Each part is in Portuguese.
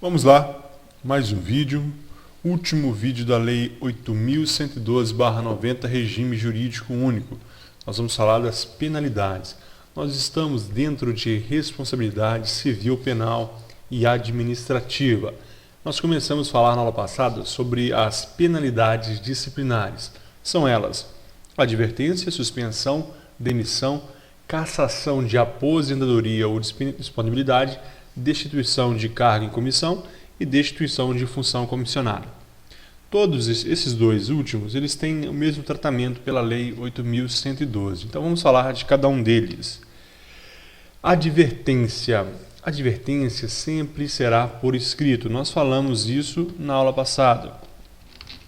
Vamos lá, mais um vídeo, último vídeo da Lei 8.112/90, Regime Jurídico Único. Nós vamos falar das penalidades. Nós estamos dentro de responsabilidade civil, penal e administrativa. Nós começamos a falar na aula passada sobre as penalidades disciplinares. São elas: advertência, suspensão, demissão, cassação de aposentadoria ou disponibilidade, destituição de cargo em comissão e destituição de função comissionada. Todos esses dois últimos, eles têm o mesmo tratamento pela Lei 8.112. Então vamos falar de cada um deles. Advertência. Advertência sempre será por escrito. Nós falamos isso na aula passada.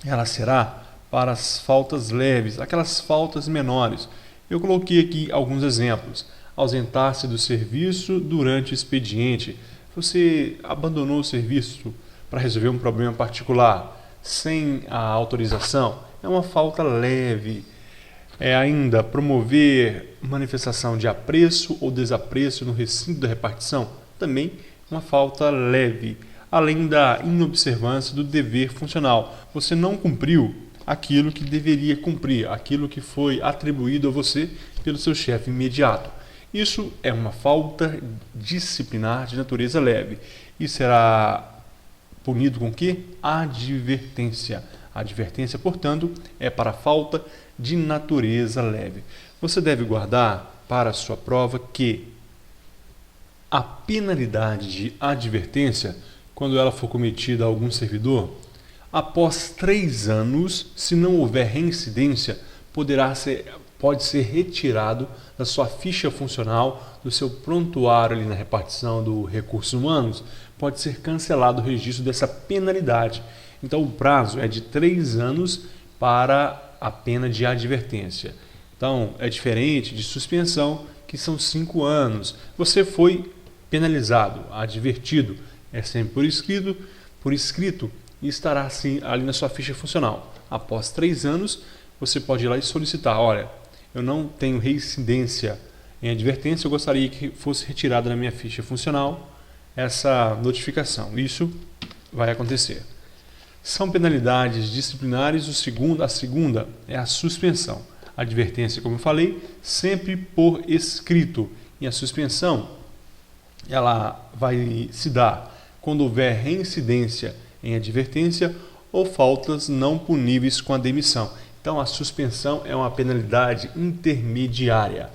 Ela será para as faltas leves, aquelas faltas menores. Eu coloquei aqui alguns exemplos. Ausentar-se do serviço durante o expediente. Você abandonou o serviço para resolver um problema particular sem a autorização. É uma falta leve. Ainda promover manifestação de apreço ou desapreço no recinto da repartição. Também uma falta leve. Além da inobservância do dever funcional. Você não cumpriu aquilo que deveria cumprir, aquilo que foi atribuído a você pelo seu chefe imediato. Isso é uma falta disciplinar de natureza leve e será punido com que? Advertência. A advertência, portanto, é para falta de natureza leve. Você deve guardar para a sua prova que a penalidade de advertência, quando ela for cometida a algum servidor, após 3 anos, se não houver reincidência, pode ser retirado da sua ficha funcional, do seu prontuário ali na repartição do recursos humanos, pode ser cancelado o registro dessa penalidade. Então o prazo é de 3 anos para a pena de advertência. Então é diferente de suspensão, que são 5 anos. Você foi penalizado, advertido, é sempre por escrito e estará assim ali na sua ficha funcional. Após 3 anos, você pode ir lá e solicitar: olha, eu não tenho reincidência em advertência, eu gostaria que fosse retirada da minha ficha funcional essa notificação. Isso vai acontecer. São penalidades disciplinares. A segunda é a suspensão. A advertência, como eu falei, sempre por escrito. E a suspensão, ela vai se dar quando houver reincidência em advertência ou faltas não puníveis com a demissão. Então, a suspensão é uma penalidade intermediária.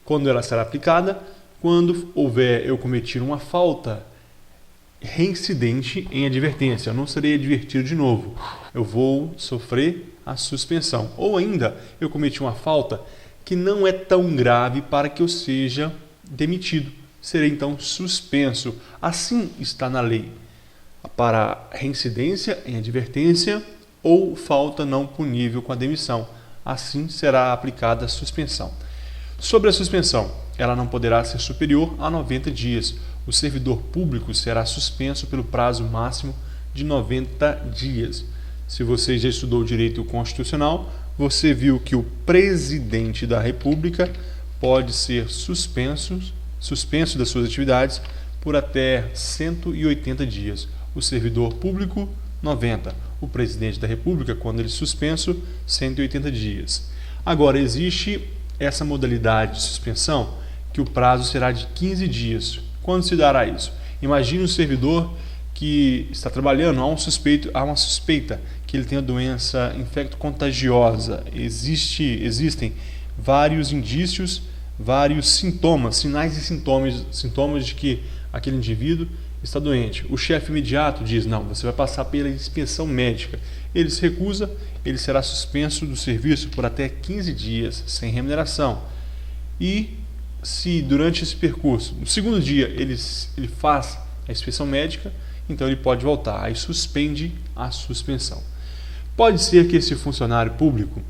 Quando ela será aplicada? Quando eu cometer uma falta reincidente em advertência. Eu não serei advertido de novo. Eu vou sofrer a suspensão. Ou ainda, eu cometi uma falta que não é tão grave para que eu seja demitido. Serei, então, suspenso. Assim está na lei. Para reincidência em advertência ou falta não punível com a demissão. Assim será aplicada a suspensão. Sobre a suspensão, ela não poderá ser superior a 90 dias. O servidor público será suspenso pelo prazo máximo de 90 dias. Se você já estudou direito constitucional, você viu que o presidente da República pode ser suspenso das suas atividades por até 180 dias. O servidor público, 90. O presidente da República, quando ele suspenso, 180 dias. Agora, existe essa modalidade de suspensão que o prazo será de 15 dias. Quando se dará isso? Imagine um servidor que está trabalhando, há uma suspeita que ele tem a doença infecto-contagiosa. Existem vários indícios, vários sintomas, sinais e sintomas de que aquele indivíduo está doente. O chefe imediato diz: não, você vai passar pela inspeção médica. Ele se recusa, ele será suspenso do serviço por até 15 dias, sem remuneração. E se durante esse percurso, no segundo dia, ele faz a inspeção médica, então ele pode voltar. Aí suspende a suspensão. Pode ser que esse funcionário público,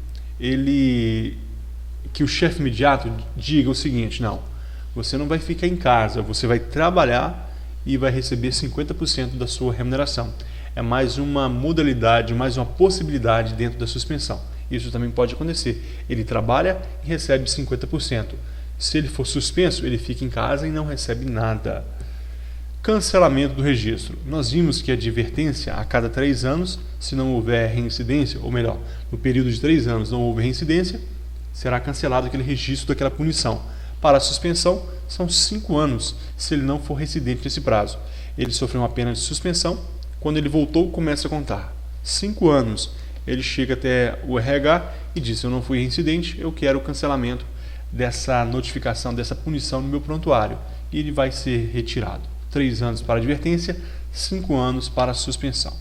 que o chefe imediato diga o seguinte: não, você não vai ficar em casa, você vai trabalhar e vai receber 50% da sua remuneração. É mais uma modalidade, mais uma possibilidade dentro da suspensão. Isso também pode acontecer. Ele trabalha e recebe 50%. Se ele for suspenso, ele fica em casa e não recebe nada. Cancelamento do registro. Nós vimos que a advertência a cada 3 anos, se não houver reincidência, ou melhor, no período de 3 anos não houve reincidência, será cancelado aquele registro daquela punição. Para a suspensão, são 5 anos, se ele não for reincidente nesse prazo. Ele sofreu uma pena de suspensão, quando ele voltou, começa a contar. 5 anos, ele chega até o RH e diz: eu não fui reincidente, eu quero o cancelamento dessa notificação, dessa punição no meu prontuário. E ele vai ser retirado. 3 anos para advertência, 5 anos para suspensão.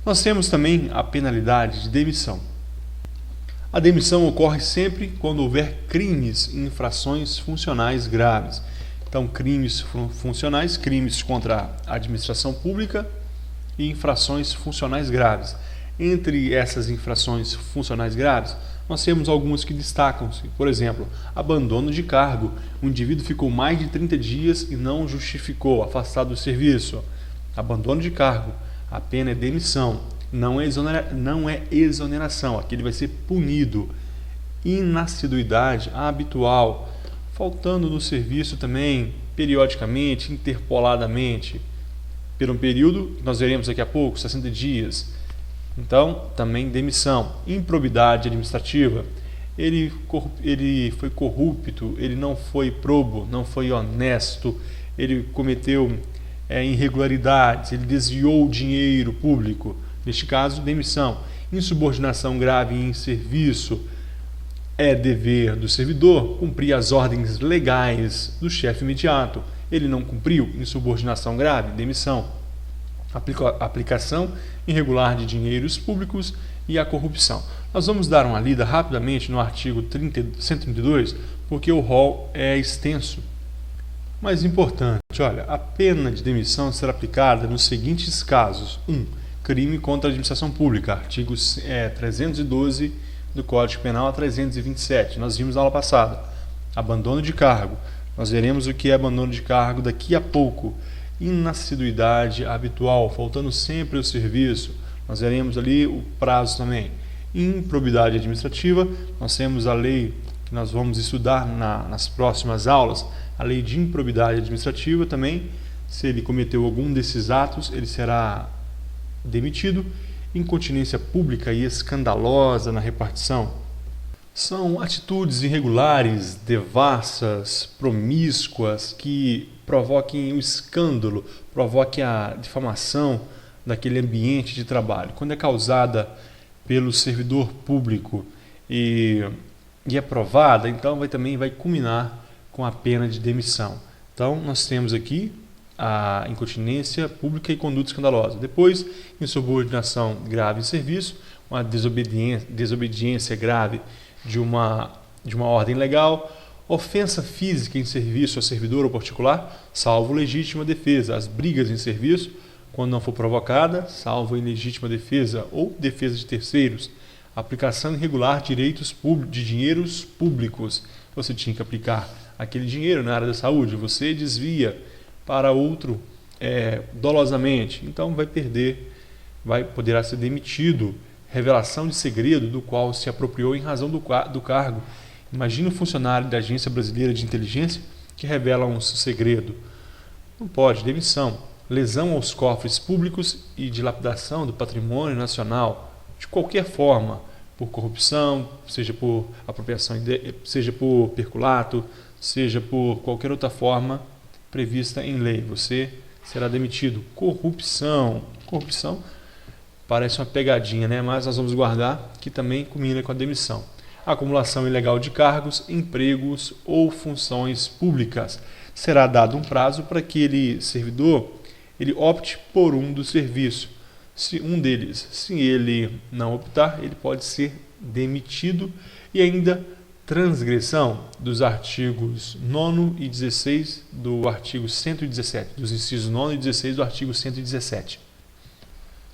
Nós temos também a penalidade de demissão. A demissão ocorre sempre quando houver crimes e infrações funcionais graves. Então, crimes funcionais, crimes contra a administração pública e infrações funcionais graves. Entre essas infrações funcionais graves, nós temos algumas que destacam-se. Por exemplo, abandono de cargo. O indivíduo ficou mais de 30 dias e não justificou, afastado do serviço. Abandono de cargo. A pena é demissão. Não é exoneração. Aqui ele vai ser punido. Inassiduidade habitual. Faltando no serviço também, periodicamente, interpoladamente. Por um período, nós veremos daqui a pouco, 60 dias. Então, também demissão. Improbidade administrativa. Ele foi corrupto, ele não foi probo, não foi honesto, ele cometeu irregularidades, ele desviou o dinheiro público. Neste caso, demissão. Insubordinação grave em serviço. É dever do servidor cumprir as ordens legais do chefe imediato. Ele não cumpriu, insubordinação grave, demissão. Aplicação irregular de dinheiros públicos e a corrupção. Nós vamos dar uma lida rapidamente no artigo 132, porque o rol é extenso. Mas importante, olha, a pena de demissão será aplicada nos seguintes casos. 1. Crime contra a administração pública, artigos 312 do Código Penal a 327. Nós vimos na aula passada. Abandono de cargo. Nós veremos o que é abandono de cargo daqui a pouco. Inassiduidade habitual, faltando sempre o serviço. Nós veremos ali o prazo também. Improbidade administrativa, nós temos a lei que nós vamos estudar nas próximas aulas, a lei de improbidade administrativa também. Se ele cometeu algum desses atos, ele será demitido. Incontinência pública e escandalosa na repartição. São atitudes irregulares, devassas, promíscuas, que provoquem o escândalo, provoquem a difamação daquele ambiente de trabalho. Quando é causada pelo servidor público e é provada, então também vai culminar com a pena de demissão. Então, nós temos aqui a incontinência pública e conduta escandalosa. Depois, insubordinação grave em serviço, uma desobediência grave de uma ordem legal, ofensa física em serviço a servidor ou particular, salvo legítima defesa. As brigas em serviço, quando não for provocada, salvo em legítima defesa ou defesa de terceiros. Aplicação irregular de dinheiros públicos. Você tinha que aplicar aquele dinheiro na área da saúde, você desvia para outro dolosamente, então poderá ser demitido. Revelação de segredo do qual se apropriou em razão do cargo. Imagine um funcionário da Agência Brasileira de Inteligência que revela um segredo. Não pode, demissão. Lesão aos cofres públicos e dilapidação do patrimônio nacional, de qualquer forma, por corrupção, seja por apropriação, seja por peculato, seja por qualquer outra forma prevista em lei. Você será demitido. Corrupção parece uma pegadinha, né? Mas nós vamos guardar que também culmina com a demissão. Acumulação ilegal de cargos, empregos ou funções públicas. Será dado um prazo para que aquele servidor opte por um dos serviços. Se ele não optar, ele pode ser demitido. E ainda transgressão dos artigos 9 e 16 do artigo 117, dos incisos 9 e 16 do artigo 117.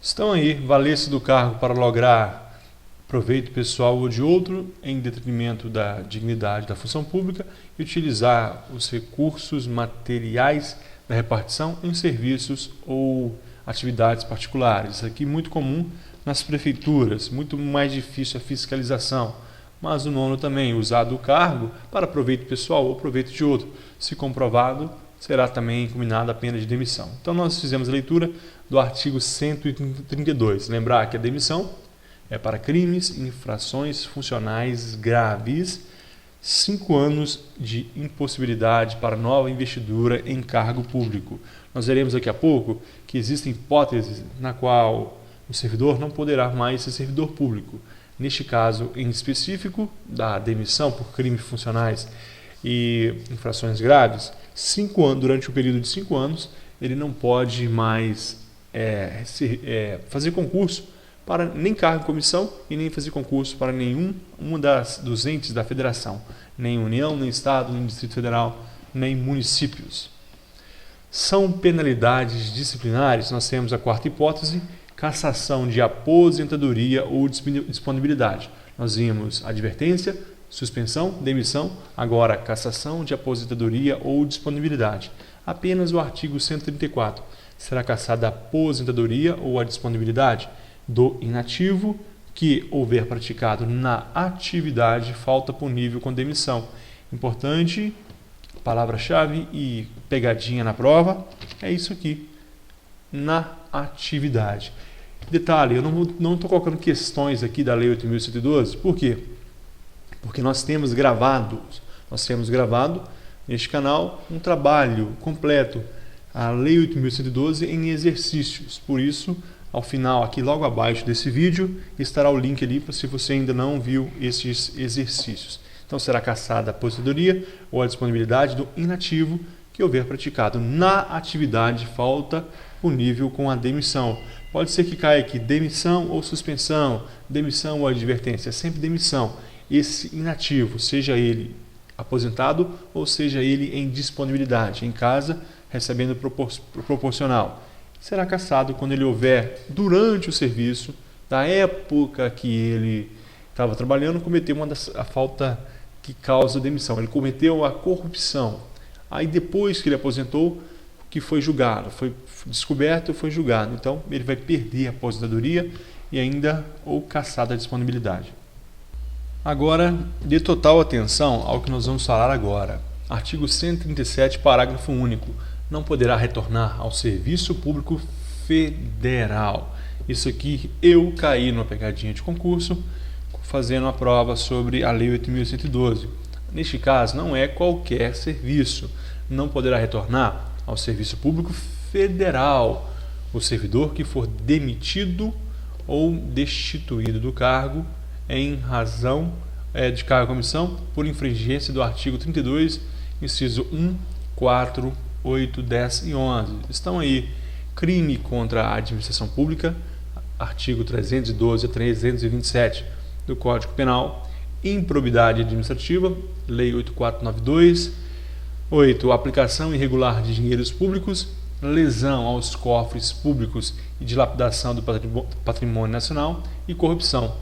Estão aí, valer-se do cargo para lograr proveito pessoal ou de outro, em detrimento da dignidade da função pública, e utilizar os recursos materiais da repartição em serviços ou atividades particulares. Isso aqui é muito comum nas prefeituras, muito mais difícil a fiscalização. Mas o nono também, usar do cargo para proveito pessoal ou proveito de outro. Se comprovado, será também combinada a pena de demissão. Então nós fizemos a leitura do artigo 132. Lembrar que a demissão é para crimes e infrações funcionais graves, 5 anos de impossibilidade para nova investidura em cargo público. Nós veremos daqui a pouco que existem hipóteses na qual o servidor não poderá mais ser servidor público. Neste caso em específico, da demissão por crimes funcionais e infrações graves, 5 anos, durante o período de 5 anos, ele não pode mais fazer concurso para nem cargo em comissão e nem fazer concurso para nenhum dos entes da federação, nem União, nem Estado, nem Distrito Federal, nem municípios. São penalidades disciplinares. Nós temos a quarta hipótese, cassação de aposentadoria ou disponibilidade. Nós vimos advertência, suspensão, demissão, agora cassação de aposentadoria ou disponibilidade. Apenas o artigo 134. Será cassada a aposentadoria ou a disponibilidade do inativo que houver praticado na atividade falta punível com demissão. Importante, palavra-chave e pegadinha na prova, é isso aqui, na atividade. Detalhe, eu não estou colocando questões aqui da Lei 8.112, por quê? Porque nós temos gravado neste canal um trabalho completo, a Lei 8.112 em exercícios. Por isso, ao final, aqui logo abaixo desse vídeo, estará o link ali para se você ainda não viu esses exercícios. Então será cassada a aposentadoria ou a disponibilidade do inativo que houver praticado na atividade falta punível com a demissão. Pode ser que caia aqui demissão ou suspensão, demissão ou advertência, é sempre demissão. Esse inativo, seja ele aposentado ou seja ele em disponibilidade, em casa, recebendo proporcional, será cassado quando ele houver, durante o serviço, da época que ele estava trabalhando, cometeu a falta que causa demissão. Ele cometeu a corrupção. Aí depois que ele aposentou, que foi julgado, foi descoberto, foi julgado. Então ele vai perder a aposentadoria e ainda ou cassada a disponibilidade. Agora, dê total atenção ao que nós vamos falar agora. Artigo 137, parágrafo único. Não poderá retornar ao serviço público federal. Isso aqui eu caí numa pegadinha de concurso, fazendo a prova sobre a Lei 8.112. Neste caso, não é qualquer serviço. Não poderá retornar ao serviço público federal o servidor que for demitido ou destituído do cargo em razão de cargo e comissão por infringência do artigo 32, inciso 1, 4, 8, 10 e 11. Estão aí: crime contra a administração pública, artigo 312 a 327 do Código Penal, improbidade administrativa, Lei 8492, 8. Aplicação irregular de dinheiros públicos, lesão aos cofres públicos e dilapidação do patrimônio nacional e corrupção.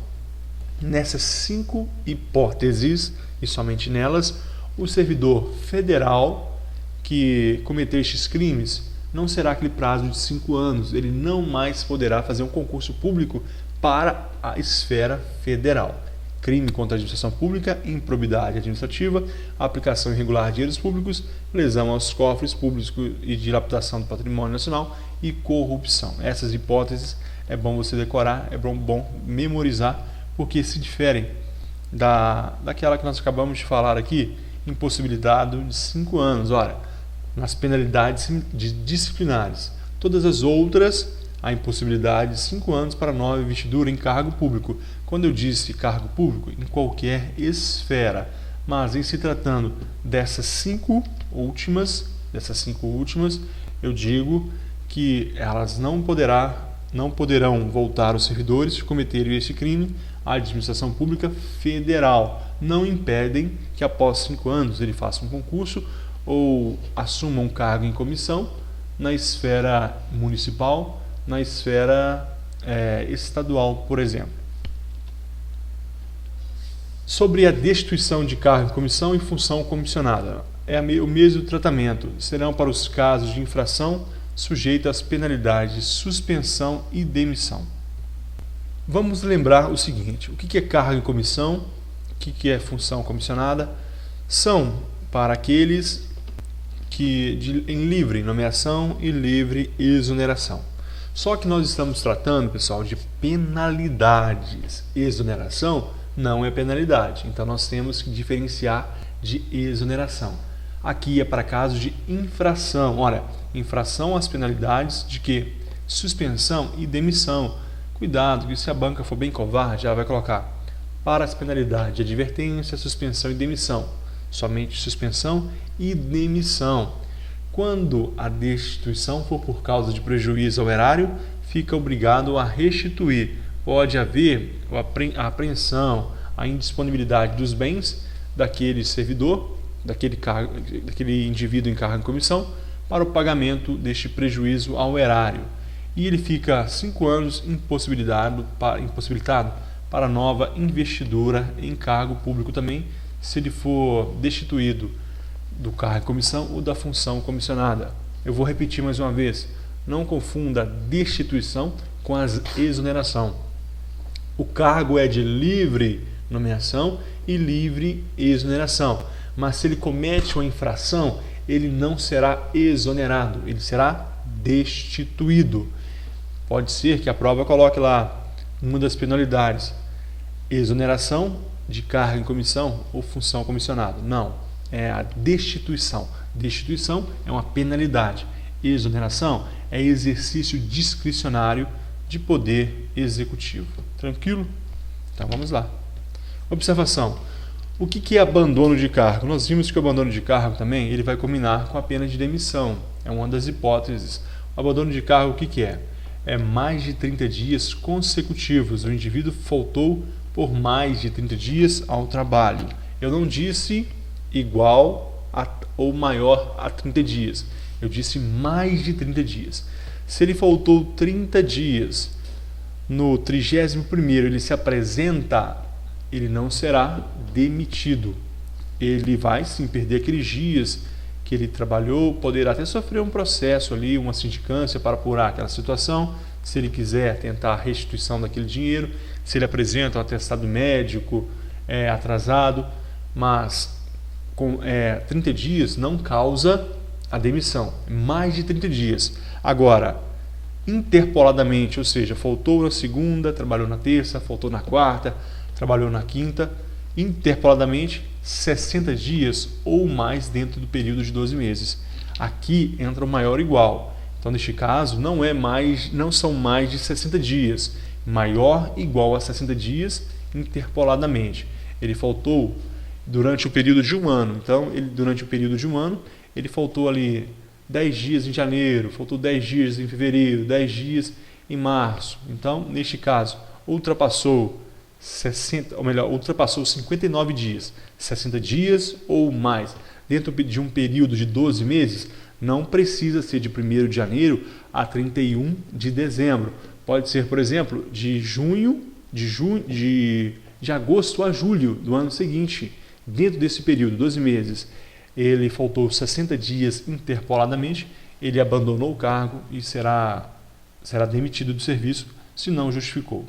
Nessas 5 hipóteses, e somente nelas, o servidor federal que cometer estes crimes não será aquele prazo de 5 anos, ele não mais poderá fazer um concurso público para a esfera federal. Crime contra a administração pública, improbidade administrativa, aplicação irregular de dinheiros públicos, lesão aos cofres públicos e dilapidação do patrimônio nacional e corrupção. Essas hipóteses é bom você decorar, é bom memorizar, porque se diferem daquela que nós acabamos de falar aqui, impossibilidade de 5 anos. Ora, nas penalidades disciplinares. Todas as outras, a impossibilidade de 5 anos para nova investidura em cargo público. Quando eu disse cargo público, em qualquer esfera. Mas em se tratando dessas 5 últimas, eu digo que elas não poderão voltar os servidores que cometerem esse crime à administração pública federal. Não impedem que após 5 anos ele faça um concurso ou assuma um cargo em comissão na esfera municipal, na esfera estadual, por exemplo. Sobre a destituição de cargo em comissão e função comissionada, é o mesmo tratamento. Serão para os casos de infração sujeitos às penalidades de suspensão e demissão. Vamos lembrar o seguinte: o que é cargo em comissão, o que é função comissionada? São para aqueles em livre nomeação e livre exoneração. Só que nós estamos tratando, pessoal, de penalidades. Exoneração não é penalidade, então nós temos que diferenciar de exoneração. Aqui é para casos de infração. Olha, infração às penalidades de que? Suspensão e demissão. Cuidado, que se a banca for bem covarde, ela vai colocar para as penalidades de advertência, suspensão e demissão. Somente suspensão e demissão. Quando a destituição for por causa de prejuízo ao erário, fica obrigado a restituir. Pode haver a apreensão, a indisponibilidade dos bens daquele servidor, daquele indivíduo em cargo em comissão, para o pagamento deste prejuízo ao erário. E ele fica 5 anos impossibilitado para nova investidura em cargo público também, se ele for destituído do cargo em comissão ou da função comissionada. Eu vou repetir mais uma vez, não confunda destituição com a exoneração. O cargo é de livre nomeação e livre exoneração, mas se ele comete uma infração, ele não será exonerado, ele será destituído. Pode ser que a prova coloque lá uma das penalidades: exoneração de cargo em comissão ou função comissionada. Não, é a destituição. Destituição é uma penalidade. Exoneração é exercício discricionário de poder executivo. Tranquilo? Então vamos lá. Observação. O que é abandono de cargo? Nós vimos que o abandono de cargo também ele vai combinar com a pena de demissão. É uma das hipóteses. O abandono de cargo o que é? É mais de 30 dias consecutivos. O indivíduo faltou por mais de 30 dias ao trabalho. Eu não disse igual ou maior a 30 dias. Eu disse mais de 30 dias. Se ele faltou 30 dias, no 31º ele se apresenta, ele não será demitido. Ele vai sim perder aqueles dias que ele trabalhou, poderá até sofrer um processo ali, uma sindicância para apurar aquela situação, se ele quiser tentar a restituição daquele dinheiro, se ele apresenta um atestado médico atrasado, mas com 30 dias não causa a demissão, mais de 30 dias. Agora, interpoladamente, ou seja, faltou na segunda, trabalhou na terça, faltou na quarta, trabalhou na quinta, interpoladamente 60 dias ou mais dentro do período de 12 meses. Aqui entra o maior igual. Então, neste caso, não são mais de 60 dias. Maior igual a 60 dias interpoladamente. Ele faltou durante o período de um ano. Então, durante o período de um ano, ele faltou ali 10 dias em janeiro, faltou 10 dias em fevereiro, 10 dias em março. Então, neste caso, ultrapassou 59 dias, 60 dias ou mais. Dentro de um período de 12 meses, não precisa ser de 1º de janeiro a 31 de dezembro. Pode ser, por exemplo, de agosto a julho do ano seguinte. Dentro desse período, 12 meses, ele faltou 60 dias interpoladamente, ele abandonou o cargo e será demitido do serviço se não justificou.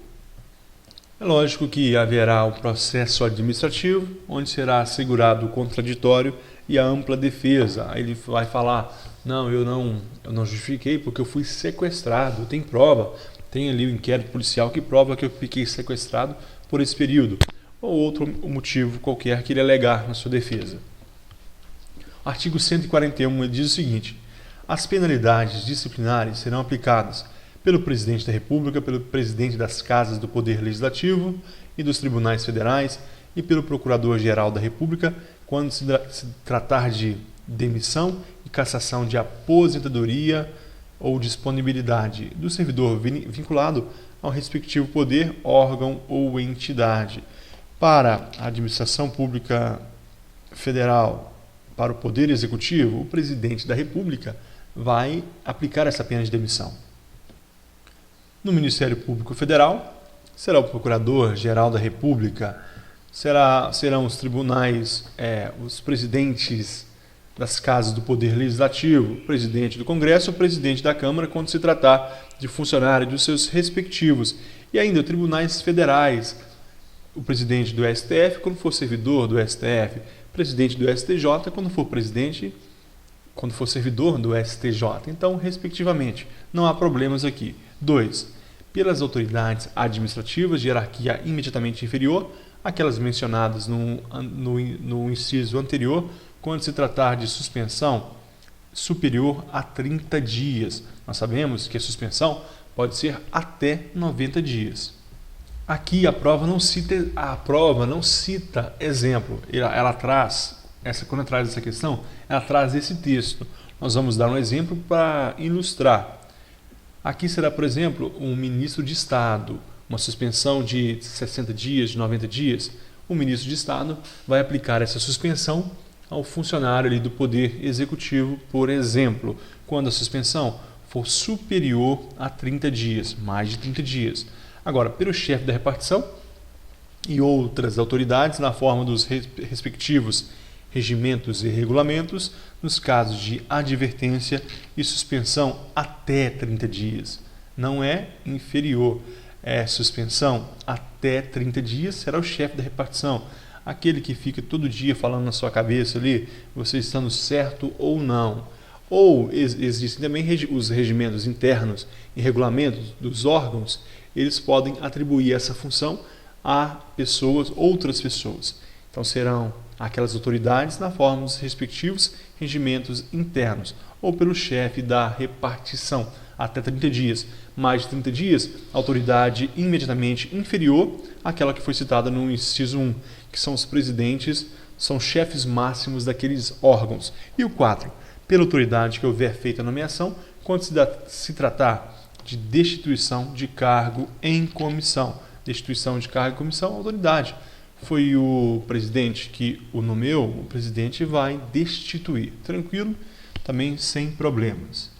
É lógico que haverá o processo administrativo, onde será assegurado o contraditório e a ampla defesa. Aí ele vai falar: não, eu não justifiquei porque eu fui sequestrado, tem prova, tem ali o inquérito policial que prova que eu fiquei sequestrado por esse período, ou outro motivo qualquer que ele alegar na sua defesa. Artigo 141 ele diz o seguinte: as penalidades disciplinares serão aplicadas pelo Presidente da República, pelo Presidente das Casas do Poder Legislativo e dos Tribunais Federais e pelo Procurador-Geral da República quando se tratar de demissão e cassação de aposentadoria ou disponibilidade do servidor vinculado ao respectivo poder, órgão ou entidade. Para a Administração Pública Federal, para o Poder Executivo, o Presidente da República vai aplicar essa pena de demissão. No Ministério Público Federal, será o Procurador-Geral da República, serão os tribunais, os presidentes das casas do Poder Legislativo, o presidente do Congresso, o presidente da Câmara, quando se tratar de funcionário dos seus respectivos. E ainda tribunais federais, o presidente do STF, quando for servidor do STF, presidente do STJ, quando for presidente quando for servidor do STJ. Então, respectivamente, não há problemas aqui. 2. Pelas autoridades administrativas de hierarquia imediatamente inferior, aquelas mencionadas no inciso anterior, quando se tratar de suspensão superior a 30 dias. Nós sabemos que a suspensão pode ser até 90 dias. Aqui a prova não cita exemplo. Ela traz, quando traz essa questão, ela traz esse texto. Nós vamos dar um exemplo para ilustrar. Aqui será, por exemplo, um ministro de Estado, uma suspensão de 60 dias, de 90 dias. O ministro de Estado vai aplicar essa suspensão ao funcionário ali do Poder Executivo, por exemplo, quando a suspensão for superior a 30 dias, mais de 30 dias. Agora, pelo chefe da repartição e outras autoridades, na forma dos respectivos regimentos e regulamentos, nos casos de advertência e suspensão até 30 dias. Não é inferior, é suspensão até 30 dias, será o chefe da repartição. Aquele que fica todo dia falando na sua cabeça ali, você estando certo ou não. Ou existem também os regimentos internos e regulamentos dos órgãos, eles podem atribuir essa função a outras pessoas. Então serão aquelas autoridades na forma dos respectivos regimentos internos, ou pelo chefe da repartição, até 30 dias. Mais de 30 dias, autoridade imediatamente inferior àquela que foi citada no inciso 1, que são os presidentes, são chefes máximos daqueles órgãos. E o 4, pela autoridade que houver feito a nomeação, quando se tratar de destituição de cargo em comissão. Destituição de cargo em comissão, autoridade. Foi o presidente que o nomeou, o presidente vai destituir. Tranquilo? Também sem problemas.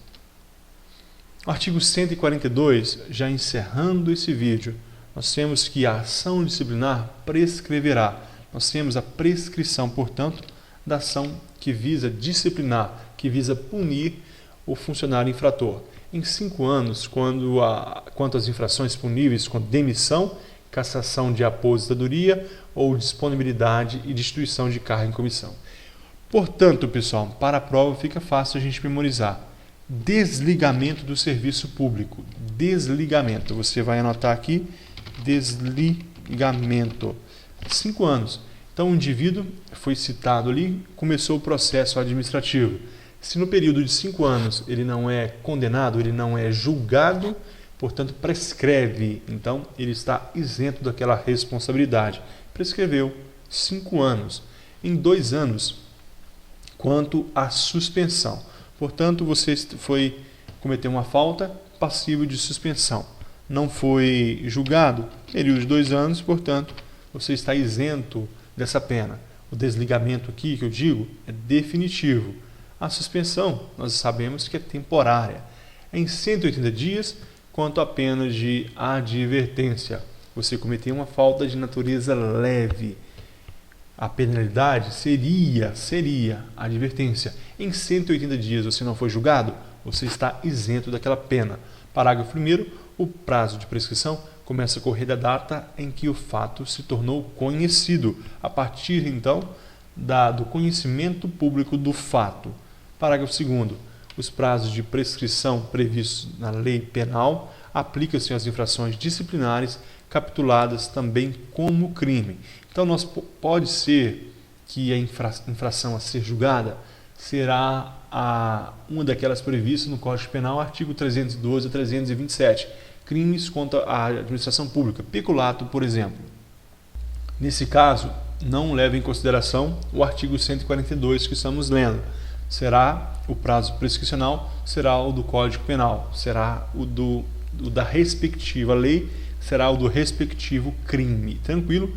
Artigo 142, já encerrando esse vídeo, nós temos que a ação disciplinar prescreverá. Nós temos a prescrição, portanto, da ação que visa disciplinar, que visa punir o funcionário infrator. Em 5 anos, quanto às infrações puníveis com demissão, cassação de aposentadoria ou disponibilidade e destituição de cargo em comissão. Portanto, pessoal, para a prova fica fácil a gente memorizar. Desligamento do serviço público. Desligamento. Você vai anotar aqui, desligamento. 5 anos. Então, o indivíduo foi citado ali, começou o processo administrativo. Se no período de 5 anos ele não é condenado, ele não é julgado, portanto prescreve. Então ele está isento daquela responsabilidade. Prescreveu 5 anos. Em 2 anos, quanto à suspensão. Portanto, você cometeu uma falta, passível de suspensão. Não foi julgado, período de 2 anos, portanto, você está isento dessa pena. O desligamento aqui, que eu digo, é definitivo. A suspensão, nós sabemos que é temporária. É em 180 dias, quanto à pena de advertência. Você cometeu uma falta de natureza leve. A penalidade seria a advertência. Em 180 dias você não foi julgado, você está isento daquela pena. Parágrafo 1º, o prazo de prescrição começa a correr da data em que o fato se tornou conhecido, a partir então do conhecimento público do fato. Parágrafo 2º, os prazos de prescrição previstos na lei penal aplicam-se às infrações disciplinares capituladas também como crime. Então, pode ser que a infração a ser julgada será uma daquelas previstas no Código Penal, artigo 312 a 327, crimes contra a administração pública, peculato, por exemplo. Nesse caso, não leva em consideração o artigo 142 que estamos lendo. O prazo prescricional será o do Código Penal, será o da respectiva lei, será o do respectivo crime. Tranquilo?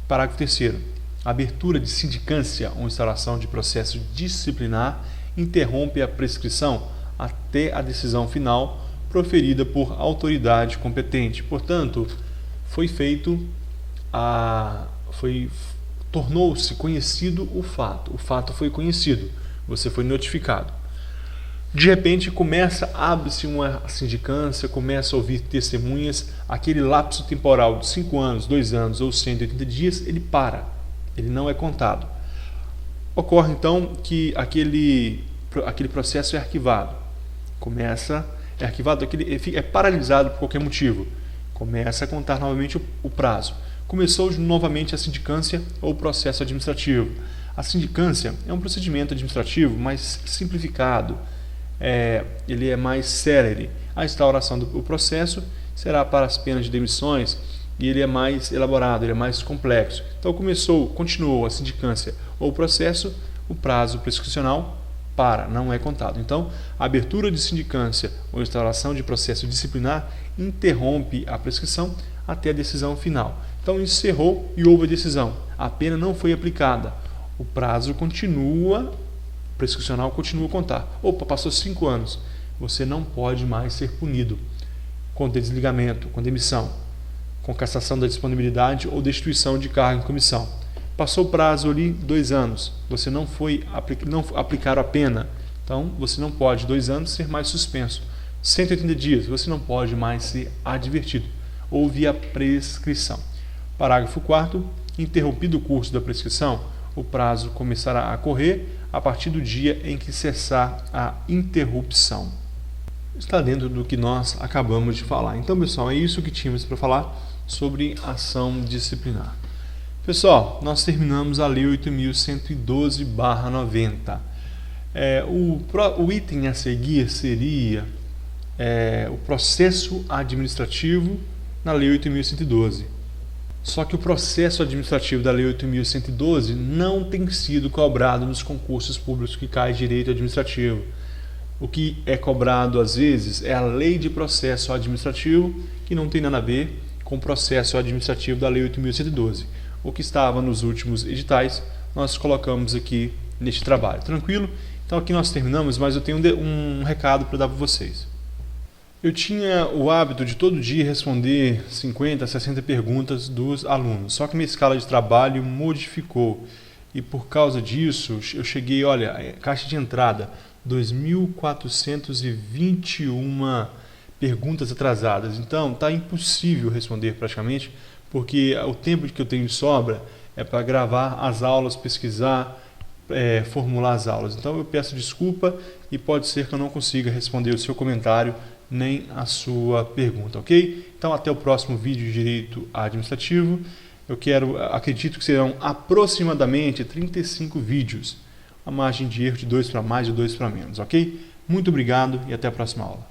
Parágrafo 3º. Abertura de sindicância ou instalação de processo disciplinar interrompe a prescrição até a decisão final proferida por autoridade competente. Portanto, tornou-se conhecido o fato. O fato foi conhecido. Você foi notificado. De repente, abre-se uma sindicância, começa a ouvir testemunhas, aquele lapso temporal de 5 anos, 2 anos ou 180 dias, ele para, ele não é contado. Ocorre então que aquele aquele processo é arquivado. É arquivado, é paralisado por qualquer motivo. Começa a contar novamente o prazo. Começou novamente a sindicância ou processo administrativo. A sindicância é um procedimento administrativo mais simplificado, ele é mais célere. A instauração do processo será para as penas de demissões e ele é mais elaborado, ele é mais complexo. Então continuou a sindicância ou processo, o prazo prescricional não é contado. Então, a abertura de sindicância ou instauração de processo disciplinar interrompe a prescrição até a decisão final. Então, encerrou e houve a decisão. A pena não foi aplicada. O prazo prescricional continua a contar. Opa, passou 5 anos. Você não pode mais ser punido com desligamento, com demissão, com cassação da disponibilidade ou destituição de cargo em comissão. Passou o prazo ali 2 anos, você não aplicaram a pena, então você não pode 2 anos ser mais suspenso. 180 dias, você não pode mais ser advertido. Houve a prescrição. Parágrafo 4º, interrompido o curso da prescrição, o prazo começará a correr a partir do dia em que cessar a interrupção. Está dentro do que nós acabamos de falar. Então, pessoal, é isso que tínhamos para falar sobre ação disciplinar. Pessoal, nós terminamos a Lei 8.112/90. O item a seguir seria o processo administrativo na Lei 8.112. Só que o processo administrativo da Lei 8.112 não tem sido cobrado nos concursos públicos que cai direito administrativo. O que é cobrado às vezes é a Lei de Processo Administrativo, que não tem nada a ver com o processo administrativo da Lei 8.112. O que estava nos últimos editais, nós colocamos aqui neste trabalho. Tranquilo? Então aqui nós terminamos, mas eu tenho um recado para dar para vocês. Eu tinha o hábito de todo dia responder 50, 60 perguntas dos alunos, só que minha escala de trabalho modificou. E por causa disso, eu cheguei, caixa de entrada, 2.421 perguntas atrasadas. Então, está impossível responder praticamente, porque o tempo que eu tenho de sobra é para gravar as aulas, pesquisar, formular as aulas. Então, eu peço desculpa e pode ser que eu não consiga responder o seu comentário nem a sua pergunta, ok? Então, até o próximo vídeo de Direito Administrativo. Acredito que serão aproximadamente 35 vídeos. A margem de erro de 2 para mais e 2 para menos, ok? Muito obrigado e até a próxima aula.